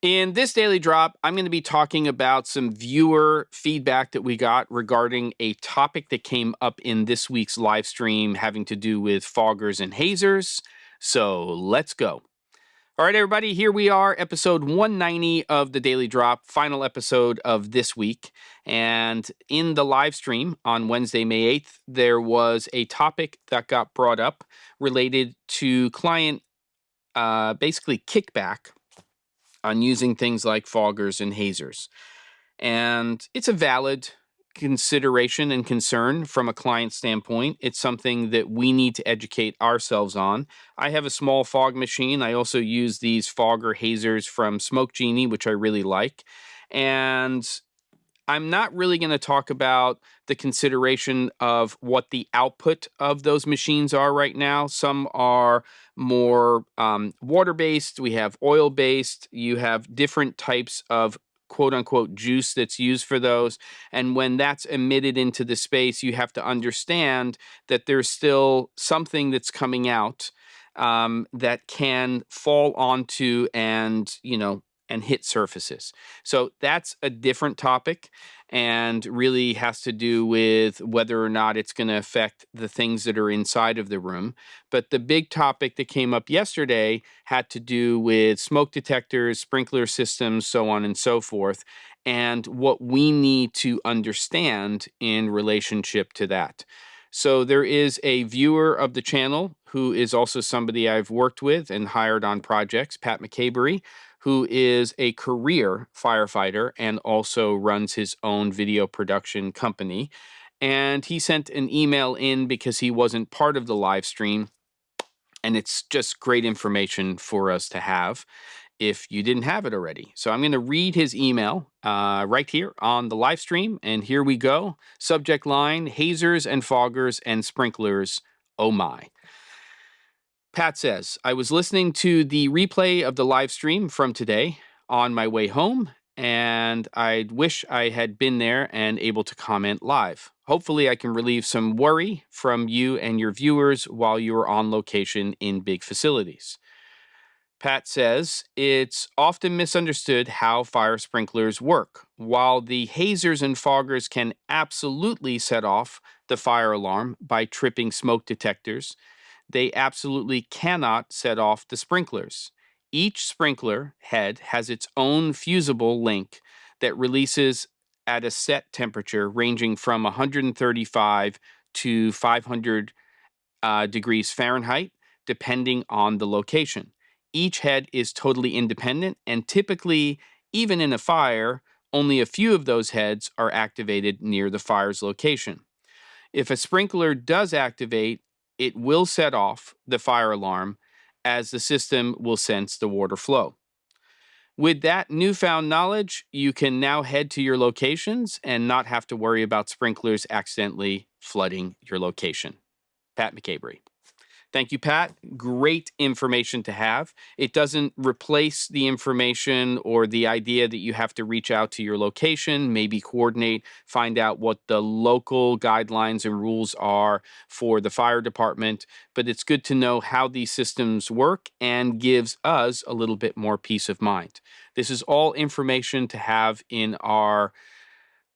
In this daily drop, I'm going to be talking about some viewer feedback that we got regarding a topic that came up in this week's live stream having to do with foggers and hazers. So let's go. All right, everybody, here we are, episode 190 of the Daily Drop, final episode of this week. And in the live stream on Wednesday, May 8th, there was a topic that got brought up related to client basically kickback on using things like foggers and hazers. And it's a valid consideration and concern from a client standpoint. It's something that we need to educate ourselves on. I have a small fog machine. I also use these fogger hazers from SmokeGENIE, which I really like. And I'm not really going to talk about the consideration of what the output of those machines are right now. Some are more water-based. We have oil-based. You have different types of quote-unquote juice that's used for those. And when that's emitted into the space, you have to understand that there's still something that's coming out that can fall onto and hit surfaces. So that's a different topic and really has to do with whether or not it's going to affect the things that are inside of the room. But the big topic that came up yesterday had to do with smoke detectors, sprinkler systems, so on and so forth, and what we need to understand in relationship to that. So there is a viewer of the channel who is also somebody I've worked with and hired on projects, Pat McCabery, who is a career firefighter and also runs his own video production company. And he sent an email in because he wasn't part of the live stream. And it's just great information for us to have if you didn't have it already. So I'm going to read his email right here on the live stream. And here we go. Subject line, hazers and foggers and sprinklers, oh my. Pat says, I was listening to the replay of the live stream from today on my way home, and I wish I had been there and able to comment live. Hopefully, I can relieve some worry from you and your viewers while you are on location in big facilities. Pat says, it's often misunderstood how fire sprinklers work. While the hazers and foggers can absolutely set off the fire alarm by tripping smoke detectors, they absolutely cannot set off the sprinklers. Each sprinkler head has its own fusible link that releases at a set temperature ranging from 135 to 500 degrees Fahrenheit, depending on the location. Each head is totally independent, and typically, even in a fire, only a few of those heads are activated near the fire's location. If a sprinkler does activate, it will set off the fire alarm as the system will sense the water flow. With that newfound knowledge, you can now head to your locations and not have to worry about sprinklers accidentally flooding your location. Pat McCabery. Thank you, Pat. Great information to have. It doesn't replace the information or the idea that you have to reach out to your location, maybe coordinate, find out what the local guidelines and rules are for the fire department. But it's good to know how these systems work and gives us a little bit more peace of mind. This is all information to have in our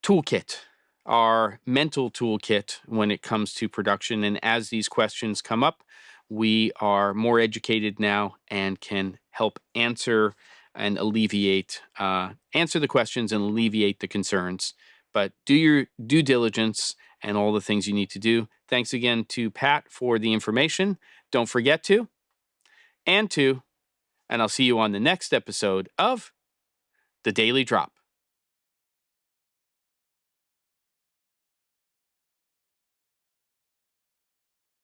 toolkit, our mental toolkit when it comes to production. And as these questions come up, we are more educated now and can help answer and alleviate, answer the questions and alleviate the concerns. But do your due diligence and all the things you need to do. Thanks again to Pat for the information. Don't forget to, and I'll see you on the next episode of The Daily Drop.